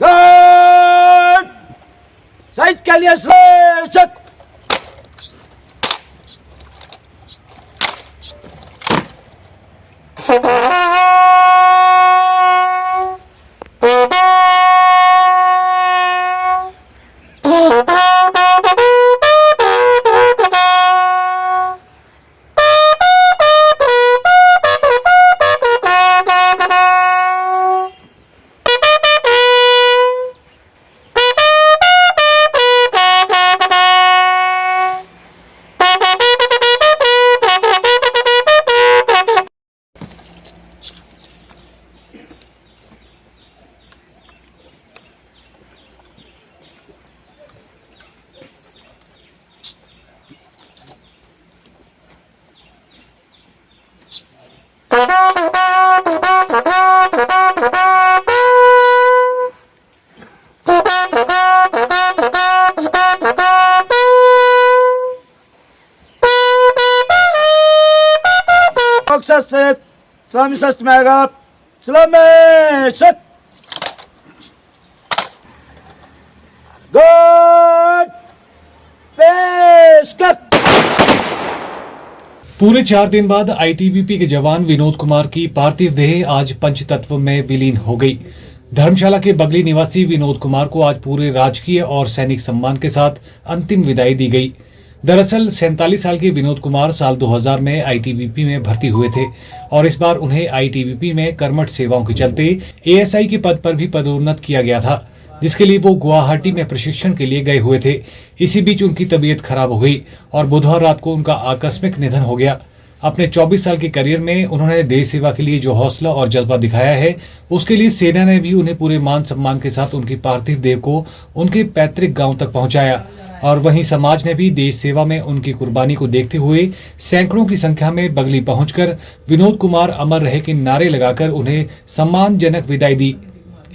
Good! Side के लिए set! Set, Salami Sastmaga, Salami set. Good. Pace cut. पूरे 4 दिन बाद आईटीबीपी के जवान विनोद कुमार की पार्थिव देह आज पंचतत्व में विलीन हो गई। धर्मशाला के बगली निवासी विनोद कुमार को आज पूरे राजकीय और सैनिक सम्मान के साथ अंतिम विदाई दी गई। दरअसल 47 साल के विनोद कुमार साल 2000 में आईटीबीपी में भर्ती हुए थे और इस बार उन्हें आईटीबीपी में कर्मठ सेवाओं के चलते एएसआई के पद पर भी पदोन्नत किया गया था, जिसके लिए वो गुवाहाटी में प्रशिक्षण के लिए गए हुए थे। इसी बीच उनकी तबीयत खराब हो गई और बुधवार रात को उनका आकस्मिक निधन हो गया। अपने 24 साल के करियर में उन्होंने देश सेवा के लिए जो हौसला और जज्बा दिखाया है, उसके लिए सेना ने भी उन्हें पूरे मान सम्मान के साथ उनकी पार्थिव देह को उनके पैतृक गांव तक पहुंचाया। और वहीं समाज ने भी देश सेवा में उनकी कुर्बानी को देखते हुए सैकड़ों की संख्या में बगली पहुंचकर विनोद कुमार अमर रहे के नारे लगाकर उन्हें सम्मानजनक विदाई दी।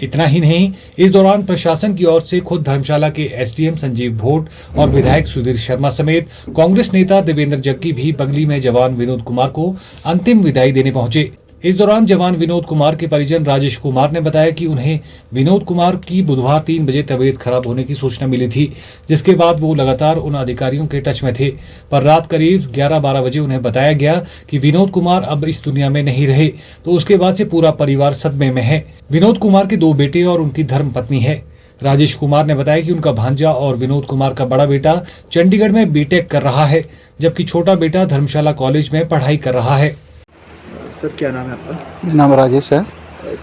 इतना ही नहीं, इस दौरान प्रशासन की ओर से खुद धर्मशाला के एसडीएम संजीव भोट और विधायक सुधीर शर्मा समेत कांग्रेस नेता देवेंद्र जग्गी भी बगली में जवान विनोद कुमार को अंतिम विदाई देने पहुंचे। इस दौरान जवान विनोद कुमार के परिजन राजेश कुमार ने बताया कि उन्हें विनोद कुमार की बुधवार 3 बजे तबीयत खराब होने की सूचना मिली थी, जिसके बाद वो लगातार उन अधिकारियों के टच में थे। पर रात करीब 11-12 बजे उन्हें बताया गया कि विनोद कुमार अब इस दुनिया में नहीं रहे। तो उसके बाद से पूरा परिवार सदमे में है। विनोद कुमार के 2 बेटे और उनकी धर्मपत्नी है। राजेश कुमार ने बताया कि उनका भांजा और विनोद कुमार का बड़ा बेटा चंडीगढ़ में बीटेक कर रहा है, जबकि छोटा बेटा धर्मशाला कॉलेज में पढ़ाई कर रहा है। सर, क्या नाम है आपका? मेरा नाम राजेश है।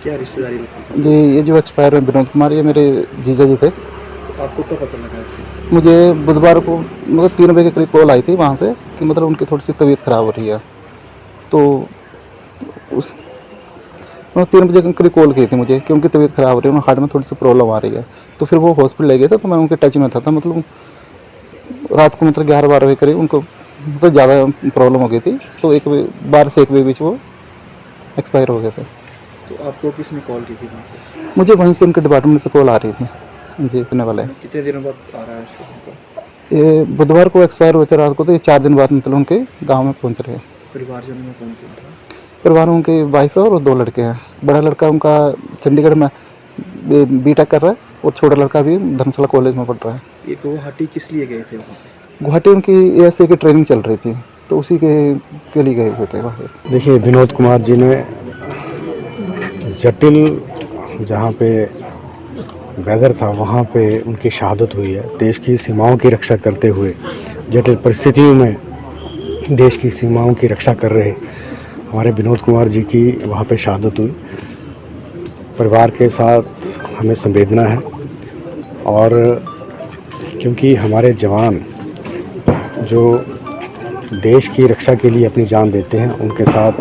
क्या रिश्तेदारी लगती है? जी, ये जो एक्सपायर हुए विनोद कुमार, ये मेरे जीजा जी थे। आपको क्या पता लगा इसका? मुझे बुधवार को मतलब 3 बजे के करीब कॉल आई थी वहाँ से कि मतलब उनकी थोड़ी सी तबीयत ख़राब हो रही है। तो उस 3 बजे के करीब कॉल की थी मुझे कि उनकी तबीयत ख़राब हो रही है, उन्हें हार्ट में थोड़ी सी प्रॉब्लम आ रही है। तो फिर वो हॉस्पिटल ले गए थे, तो मैं उनके टच में था मतलब रात को मतलब 11-12 बजे करीब उनको तो ज़्यादा प्रॉब्लम हो गई थी। तो 12 से 1 बजे बीच वो एक्सपायर हो गए थे। तो आपको किसने कॉल की थी वहाँ से? मुझे वहीं से उनके डिपार्टमेंट से कॉल आ रही थी। जी, करने वाले हैं। कितने दिनों बाद आ रहा है इसको? ये बुधवार को एक्सपायर हुए थे रात को, तो ये 4 दिन बाद मतलब उनके गांव में पहुंच रहे हैं। परिवारजनों में कौन कौन था? परिवार में उनकी वाइफ है और 2 लड़के हैं। बड़ा लड़का उनका चंडीगढ़ में बीटेक कर रहा है और छोटा लड़का भी धर्मशाला कॉलेज में पढ़ रहा है। ये गुवाहाटी किस लिए गए थे वहाँ पे? गुवाहाटी उनकी एएसआई की ट्रेनिंग चल रही थी, तो उसी के लिए गए हुए थे वहाँ पे। देखिए, विनोद कुमार जी ने जटिल जहाँ पे वेदर था वहाँ पे उनकी शहादत हुई है। देश की सीमाओं की रक्षा करते हुए जटिल परिस्थितियों में देश की सीमाओं की रक्षा कर रहे हमारे विनोद कुमार जी की वहाँ पे शहादत हुई। परिवार के साथ हमें संवेदना है और क्योंकि हमारे जवान जो देश की रक्षा के लिए अपनी जान देते हैं, उनके साथ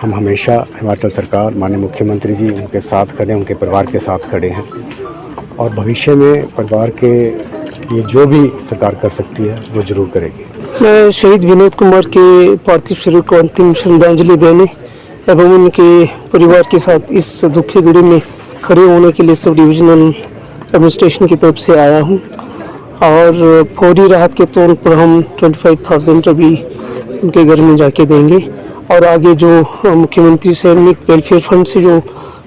हम हमेशा हिमाचल सरकार, माननीय मुख्यमंत्री जी उनके साथ खड़े, उनके परिवार के साथ खड़े हैं और भविष्य में परिवार के लिए जो भी सरकार कर सकती है वो जरूर करेगी। मैं शहीद विनोद कुमार के पार्थिव शरीर को अंतिम श्रद्धांजलि देने एवं उनके परिवार के साथ इस दुखी घड़ी में खड़े होने के लिए सब डिविजनल एडमिनिस्ट्रेशन की तरफ से आया हूं और फौरी राहत के तौर पर हम 25,000 अभी उनके घर में जाके देंगे और आगे जो मुख्यमंत्री सैनिक वेलफेयर फंड से जो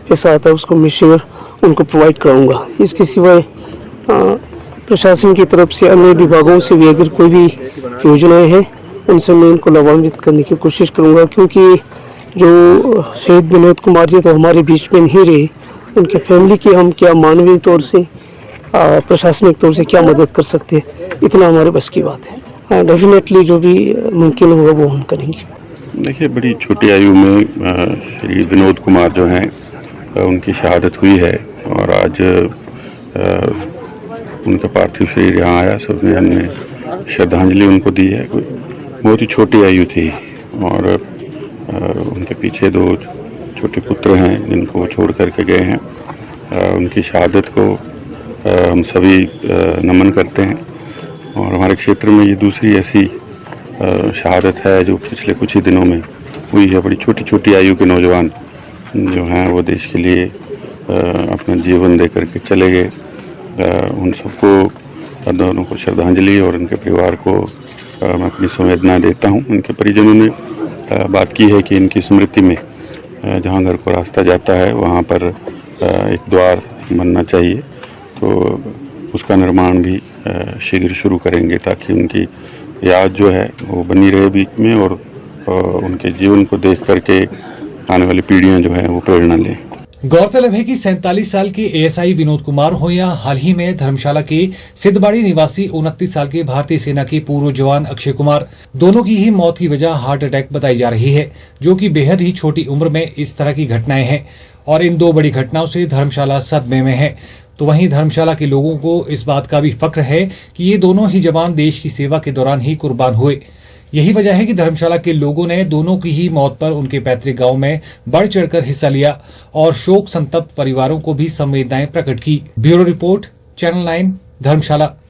पैसा आता है उसको मैं शेयर उनको प्रोवाइड कराऊंगा। इसके सिवाय प्रशासन की तरफ से अन्य विभागों से भी अगर कोई भी योजनाएं हैं उनसे मैं इनको लाभान्वित करने की कोशिश करूंगा, क्योंकि जो शहीद विनोद कुमार जी तो हमारे बीच में नहीं रहे, उनके फैमिली की हम क्या मानवीय तौर से प्रशासनिक तौर से क्या मदद कर सकते हैं, इतना हमारे बस की बात है। डेफिनेटली जो भी मुमकिन होगा वो हम करेंगे। देखिए, बड़ी छोटी आयु में श्री विनोद कुमार जो हैं उनकी शहादत हुई है और आज उनका पार्थिव शरीर यहाँ आया, सबने हमने श्रद्धांजलि उनको दी है। बहुत ही छोटी आयु थी और उनके पीछे 2 छोटे पुत्र हैं जिनको वो छोड़ करके गए हैं। उनकी शहादत को हम सभी नमन करते हैं और हमारे क्षेत्र में ये दूसरी ऐसी शहादत है जो पिछले कुछ ही दिनों में हुई है। बड़ी छोटी छोटी आयु के नौजवान जो हैं वो देश के लिए अपना जीवन दे करके चले गए। उन सबको, दोनों को श्रद्धांजलि और उनके परिवार को मैं अपनी संवेदना देता हूं। उनके परिजनों ने बात की है कि इनकी स्मृति में जहां घर को रास्ता जाता है वहां पर एक द्वार बनना चाहिए, तो उसका निर्माण भी शीघ्र शुरू करेंगे ताकि उनकी याद जो है वो बनी रहे बीच में और उनके जीवन को देख करके आने वाली पीढ़ियां जो है वो प्रेरणा लें। गौरतलब है कि 47 साल के एएसआई विनोद कुमार हो या हाल ही में धर्मशाला के सिद्धबाड़ी निवासी 29 साल के भारतीय सेना के पूर्व जवान अक्षय कुमार, दोनों की ही मौत की वजह हार्ट अटैक बताई जा रही है, जो कि बेहद ही छोटी उम्र में इस तरह की घटनाएं हैं और इन 2 बड़ी घटनाओं से धर्मशाला सदमे में है। तो वहीं धर्मशाला के लोगों को इस बात का भी फक्र है कि ये दोनों ही जवान देश की सेवा के दौरान ही कुर्बान हुए। यही वजह है कि धर्मशाला के लोगों ने दोनों की ही मौत पर उनके पैतृक गांव में बढ़ चढ़कर हिस्सा लिया और शोक संतप्त परिवारों को भी संवेदनाएं प्रकट की। ब्यूरो रिपोर्ट, चैनल 9, धर्मशाला।